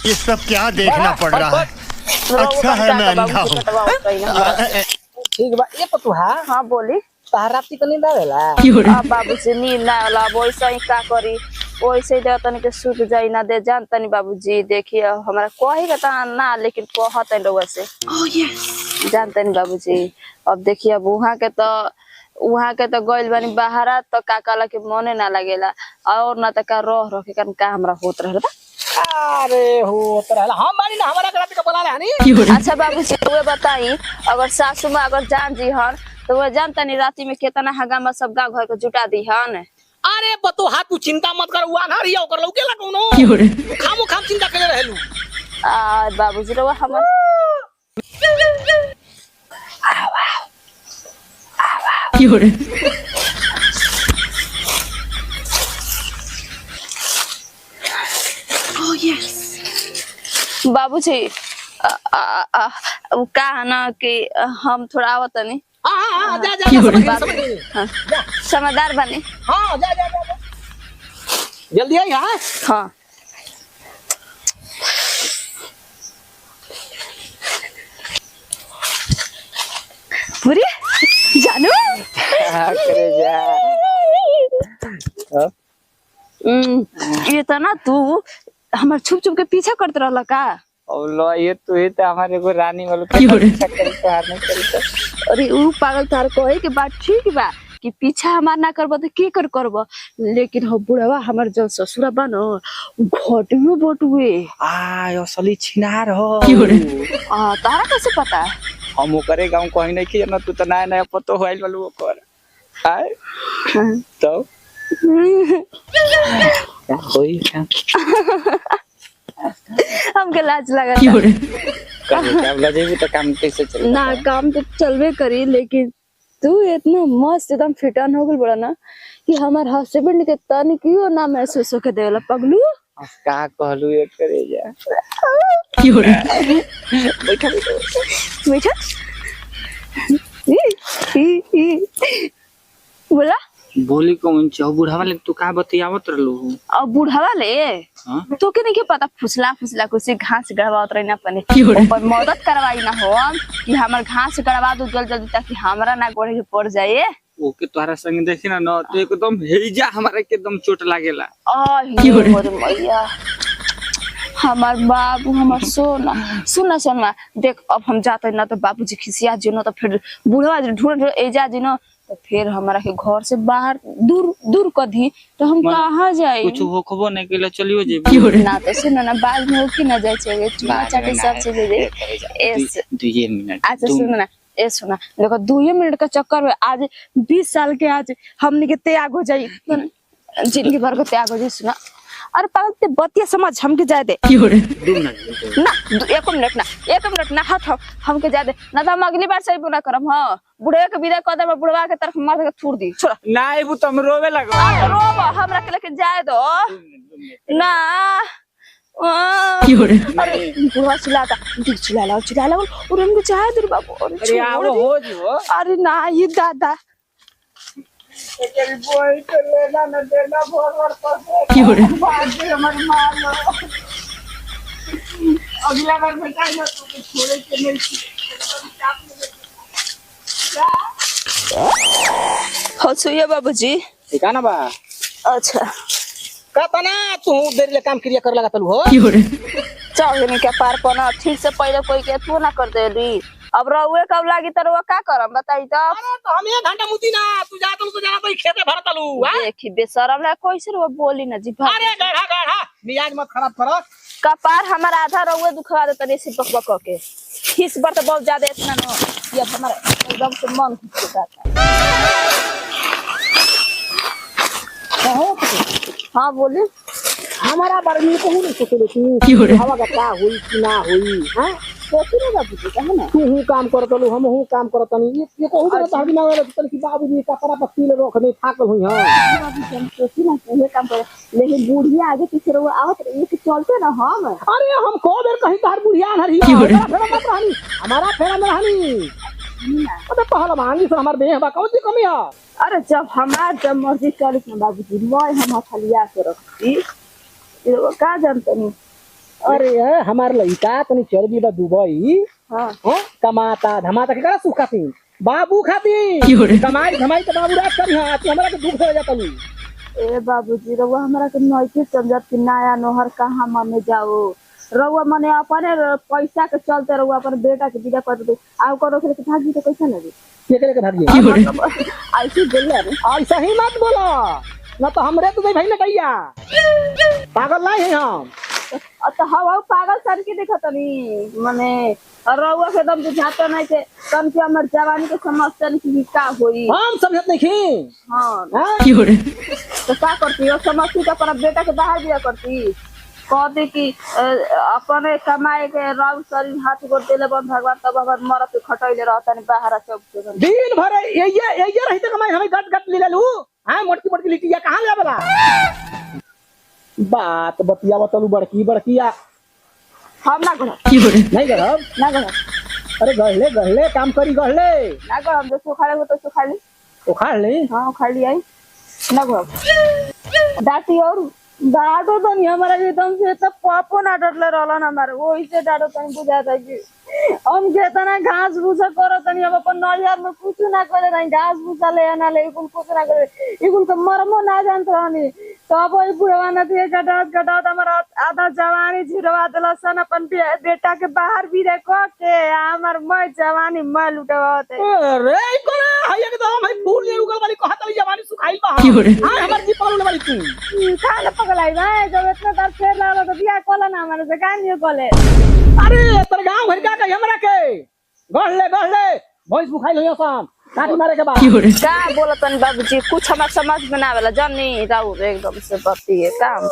ये सब क्या देखना पड़ रहा है। अच्छा है मैं अंधा हूँ। ठीक बा ये पतुहा। हाँ बोली। तार राती को नींद आवेला? बाबूजी नींद ना आला वैसे ही का करी वैसे ही तनी के सूत जाई ना दे जानता नहीं बाबूजी देखिए हमारा कही का ना लेकिन कहत है लोग से जानता नहीं बाबूजी। अब देखिए अब वहाँ के तो गइल बानी बाहरा तो का काला के मने ना लगेला और ना तो का रह के का हमरा होत रहल बा। अरे हो तरह हम बानी ना हमारा राती को बोला हनी। अच्छा बाबूजी वे बताई अगर सासू माँ अगर जान जी हन तो वह जानता नहीं राती में कितना हगामा सब गाँव घर को जुटा दी हन। अरे बतो हाथ तू चिंता मत कर हुआ ना रिया ओकर लौके ला कोनो खामो खाम चिंता करे रहलू। आ बाबूजी रे हमर बाबूजी का है ना कि हम थोड़ा आवत नहीं जा समझदार बने। हां जा जल्दी आई। हां हाँ पूरी जानू करे जा। ये तो ना तू हमार छुप छुप के पीछा करते रहला का। और लो ये तू ही तो हमारे को रानी वालों पीछा करी तो हार नहीं करी तो। अरे ऊ पागल तार कहे के बात ठीक बा कि पीछा हमार ना करबो तो के करबो लेकिन हो बुढ़वा हमार जो ससुरा बा न घटियो बटुए आ असली छिनार हो। तारा कैसे पता है? हम ओकरे गांव कहीं नहीं कि ना तू तो नया नया पतो होइल वालू ओकर आय तो क्या होई हमके लाज लगा काम लजेबी तो काम कैसे चले ना काम तो चलबे करी लेकिन तू इतना मस्त एकदम फिटन हो गल बड़ा ना कि हमार हस्बैंड के तनी क्यों ना महसूस होके देला पगलू। का कहलू ये करे जा बैठा बैठा बोला बोली कौन छ बुढ़ावा ले तू का बतियावत रहलू। अब बुढ़ावा ले तो के नहीं के पता फुसला फुसला कुछ घास गड़वात रही ना पने ऊपर मदद करवाई ना हो कि हमार घास गड़वा दो जल्दी जल्दी ताकि हमरा ना गोड़े के पड़ जाए। ओके तोरा संग देखी ना न तो एकदम हेजा हमरा के एकदम चोट लागेला। मोर मैया हमार बाबू हमार सोना सुना सोना देख अब हम जाते ना तो बाबूजी खिसिया जी न तो फिर बुढ़वा ढूंढ एजा जी न तो फिर हमारा के घर से बाहर दूर दूर कर दी तो हम कहाँ जाए कुछ होखबो नहीं केला चलियो जे ना तो सुनो ना बाद में होके ना जाए चाहिए बच्चा के सब चीज दे एस 2 मिनट। अच्छा सुनो ना ए सुना देखो 2 मिनट का चक्कर में आज 20 साल के आज हमने के त्याग हो जाए जिंदगी भर का त्याग हो जाए। सुना अरे पागल ते बतिया समझ हमके जाए दे 2 मिनट ना 1 मिनट ना हट हमके जाए दे ना तो हम अगली बार सही बुना करम। हां बुढ़े के विदा कर दे बुढ़वा के तरफ मार के थूर दी छोड़ा ना एबू तुम रोवे लगो रोब हमरा के लेके जाए दो ना अरे बुढ़वा चिल्लाता चिल्ला और हमको जाए दे बाबू अरे आओ हो जो अरे ना ये दादा तेरी बॉय कर लेना न देना भगवान पर बात हमर मां अगला बार बेटा ना तू छोड़े के नहीं हो सुइया बाबूजी ठीक है ना बा। अच्छा का तना तू देर ले काम क्रिया कर लगा तलू हो चल नहीं क्या पार पना ठीक से पहले कोई के तू ना कर देली अब रहुए कब लागी तरवा का करम बताई तो। अरे तो हम 1 घंटा मुती ना तू जा तू जाना तो खेते भर तलू देखी बेशरम ला कैसे वो बोली ना जी भर अरे गाढ़ा मिजाज मत खराब करो कपार हमारा आधा रहुए दुखवा दे तनी से बक के इस बार तो बहुत ज्यादा इतना न ये हमारा एकदम से मन खुश जाता है। हाँ बोले हमारा बारे में कहू नहीं सोचले तू हवा का का होई कि ना होई। हां सोची ना बाबूजी कहे ना तू काम करतलू हम काम करतनी ये कहू ना भाभी ना तल की बाबूजी कपड़ा पत्ती ले रखने थाकल हुई। हां बाबूजी हम सोची ना ये काम करे लेकिन बुढ़िया आगे पीछे रहो आवत ये कि चलते ना हम। अरे हम को देर कहीं तार बुढ़िया हरिया हमारा फेरा में रहनी अबे पहलवानी से हमार देह बा कौन सी कमी है। अरे जब मर्जी चली ना बाबूजी मैं हम हलिया के रखती ये का जानते नहीं अरे हमार लइका तनी चल गई बा दुबई हाँ हो कमाता धमाता के करा सुख खाती बाबू खाती कमाई धमाई के बाबू रात करी हां तू हमरा के दुख से जाता लू। ए बाबूजी रउआ हमरा के नइखे समझत कि नया नोहर कहाँ मने जाओ रउआ मने अपने पैसा के चलते रउआ अपन बेटा के विदा कर दे आउ करो के भागी तो कैसा लगे के करे के भागी ऐसे बोल रहे ऐसा ही मत बोलो ना तो हमरे तो भाई ना कहिया पागल नहीं है हम तो हवा पागल सन के देखत नहीं मने रउआ के एकदम बुझाता नहीं के कम से हमर जवानी के समझते नहीं कि का होई हम समझत नहीं की हां तो का करती हो समझती तो अपना बेटा के बाहर दिया करती कहते कि अपने कमाए के राव शरीर हाथ गोड़ देले बन भगवान तब अगर मरत के खटैले रहता नहीं बाहर चौक से दिन भर ये रहते कमाई हमें गट गट ले लू हां मोटकी मोटकी लिटिया कहां ले बला बात बतिया बतलू बड़की बड़किया हम ना गढ़ नहीं गढ़ ना गढ़ अरे गढ़ले काम करी गढ़ले ना गढ़ हम जो सुखाड़े हो तो सुखा ली उखाड़ ले हाँ उखाड़ लिया ना गढ़ डाटी और डाटो तो नहीं हमारा एकदम से तब पापो ना डरले रहला ना हमारे वही से डाटो तो बुझाता कि हम केतना घास भूसा करो तनी अब अपन नजर में कुछ ना करे नहीं घास भूसा ले ना ले कुछ ना करे इकुल के मरमो ना जानत रहनी तब वही बुढ़वा नदी गटात हमारा आधा जवानी झिरवा देला सन अपन बेटा के बाहर भी रे क के हमर मैं जवानी मैं लुटवाते अरे कोना हइया के तो भाई फूल ले उगल वाली कहत वाली जवानी सुखाई बा हां हमर जी पगल वाली तू काहे पगलाई भाई जब इतना दर फेर लाला तो बियाह कोला ना हमारे से काहे नहीं कोले अरे तर गांव भर का हमरा के गढ़ले भैंस बुखाई लइयो सन काटी मारे के बाद का बोलतन बाबूजी कुछ हमरा समझ में ना आवेला जानी राउ एकदम से बत्ती है काम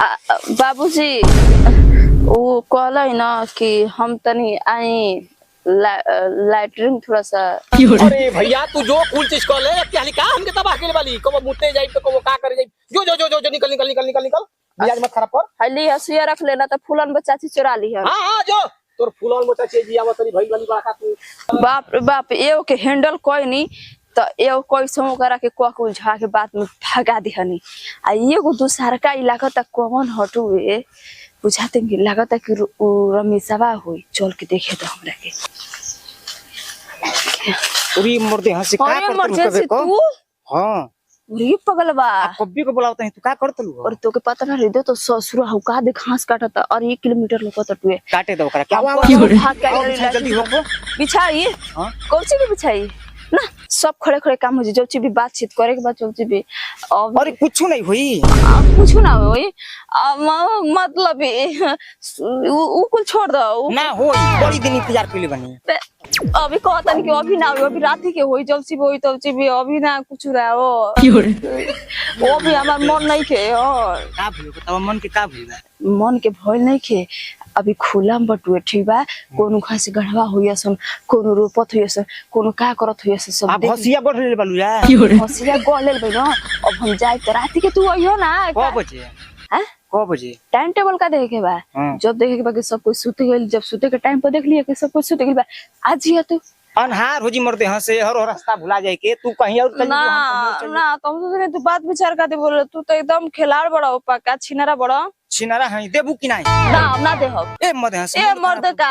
बाबूजी वो कहला है ना कि हम तनी आई लैटरिन थोड़ा सा अरे भैया तू जो कुल चीज कह ले क्या का हमके तबाह के वाली कबो मुते जाई तो कबो का करे जाई जो निकल मिजाज मत खराब कर हली हसुया रख लेना तो फूलन बच्चा चुरा ली है हां जो तोर फूलन बच्चा छे जी आवा तनी भई वाली बड़ा तू बाप रे बाप एओ के हैंडल कोई नहीं तो एओ कोई सो करा के कोक उझा के बात में भगा दिहनी आ एगो दूसरा का इलाका तक कौन हटुए बुझाते कि लागत कि रमेशवा होई चल के देखे तो हमरा के पूरी मर्दे हंस का करत तू हां रे पगलवा कभी को बुलावत है तू का करत लू और तो के पता ना रे दे तो ससुर हउका दे घास काटता और 1 किलोमीटर लोकत टुए काटे दो करा क्या जल्दी हो बिछाई हां कौची भी बिछाई ना सब खड़े खड़े काम हो जे जब भी बातचीत करे के बाद चलती भी अरे कुछ नहीं हुई कुछ ना होई मतलब उ कुल छोड़ दो ना होई बड़ी दिन इंतजार कइले बनी अभी कहता नहीं कि अभी ना होई अभी रात के होई जब से होई तब से भी अभी ना कुछ रहा वो भी हमार मन नहीं खे और का भइल बताओ मन के का भइल मन के भइल नहीं खे अभी खुला में बटुए ठीक बा कोनो घास से गढ़वा होइसन कोनो रोपत होइसन कोनो का करत होइसन सब अब हसिया गढ़ ले बालू या हसिया गढ़ ले बे ना अब हम जाए त रात के तू आइयो ना क बजे हैं क बजे टाइम टेबल का देखे के बा जब देखे के बा कि सब कोई सुत गेल जब सुते के टाइम पर देख लिया कि सब कोई सुत गेल बा आज ही तू अनहार हो जी मरते हंसे हर रास्ता भुला जाए के तू कहीं और चल ना तुम तो तू बात विचार का दे बोल तू तो एकदम खिलाड़ बड़ा हो पक्का छिनारा बड़ा छिनारा है देबू कि नहीं ना दे हो ए मर्द हंस ए मर्द का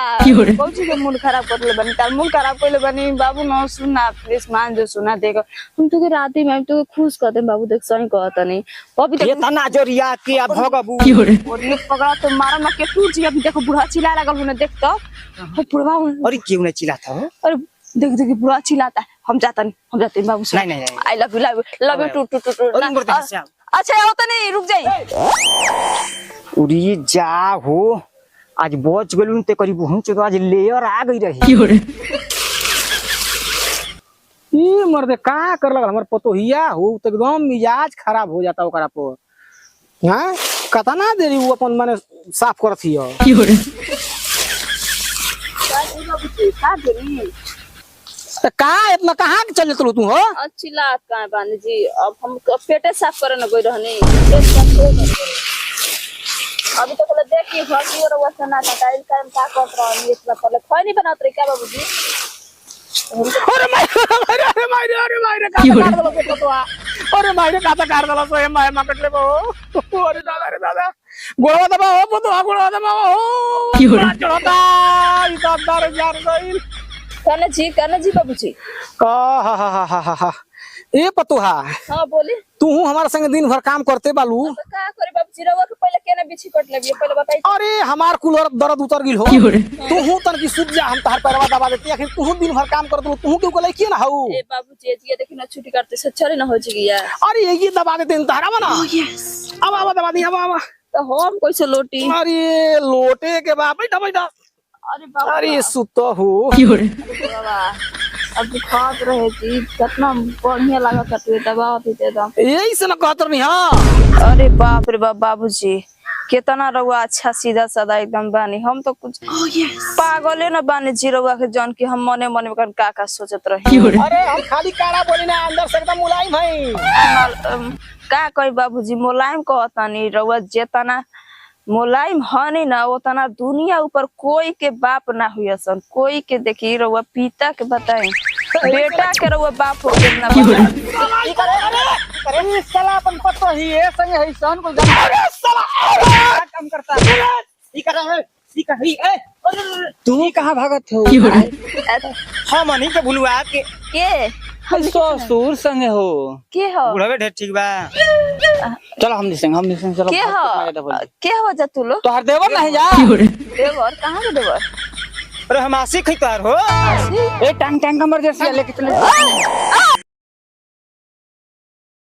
कौची के मूड खराब कर ले बनी तार मूड खराब कर ले बनी बाबू न सुना प्लीज मान जो सुना देख हम तो के राती में तो खुश कर दे बाबू देख सही कहता नहीं अभी ये तना जोरिया के अब भगबू और ये पकड़ा तो मारा ना के टूट जी अभी देखो बुढ़ा चिल्ला लागल होने देख तो बुढ़वा अरे क्यों नहीं चिल्लाता हो अरे देख बुढ़ा चिल्लाता है हम जाते हैं बाबू नहीं आई लव यू टू अच्छा होता नहीं रुक जाइए उरी जा हो आज बच गलुन ते करीब हम तो आज लेयर आ गई रही ई मर्दे का कर लगा हमर पतोहिया हो तो एकदम मिजाज खराब हो जाता ओकरा पर हां कथा ना देरी वो अपन माने साफ करत हियो का इतना कहाँ के चल तू हो? चिल्लात का है बानी जी। अब हम पेटे साफ करे न गई रहनी, पेट साफ करे न गई। अभी तो बोले देखी हसी और वैसा ना था टाइल काम का कर रहा है इतना पहले खोई नहीं बनात रही क्या बाबूजी? अरे मायरे का कर दलो के पतवा। अरे मायरे का कर दलो सो ए माय मार्केट ले बो। अरे दादा गोड़वा दबा हो पतवा गोड़वा दबा हो। चढ़ता ई तो 10000 गइल। कने जी बाबूजी। हा ए पतोहा हां बोली। तू हमारे संग दिन भर काम करते बालू तो का करे बाबूजी रवा के पहले केना बिछी कट लेबी पहले बताई। अरे हमार कुलर दर्द उतर गिल हो तू तन की सूझ जा हम तहर पैरवा दबा देती आखिर तू दिन भर काम कर तू क्यों को लेके ना हो। ए बाबूजी ये देखी ना छुट्टी करते से चले ना हो जी यार। अरे ये दबा देते तहरा बना अब दबा दी अब तो हम कैसे लोटी। अरे लोटे के बा बैठा बैठा। अरे बाबा अरे सुतो हो बाबा अब खात रहे जी कितना बढ़िया लगा करते दबा होती एकदम यही से ना कहत नहीं। हां अरे बाप रे बाप बाबूजी कितना रउआ अच्छा सीधा साधा एकदम बानी। हम तो कुछ पागले न बानी जी रउआ के जन की हम मने मने में का सोचत रही। अरे हम खाली काड़ा बोली ना अंदर से एकदम मुलायम है। का कही बाबूजी मुलायम कहतानी रउआ जेतना मुलायम हनी ना उतना दुनिया ऊपर कोई के बाप ना हुई सन। कोई के देखी रउआ पिता के बताई बेटा के रउआ बाप हो के ना अरे साला अपन पतो ही है संग है सन को जान। अरे साला काम करता है ई कर है ई कर ही ए तू कहां भागत हो? हम नहीं के भुलवा के ससुर संग हो के हो बुढ़ावे ढेर ठीक बा। चलो हम संग चलो के हो जा तू लो तोहर देवर नहीं जा। देवर कहां के देवर? अरे हम आशिक है तार हो। ए टांग टांग नंबर जैसे लेके चले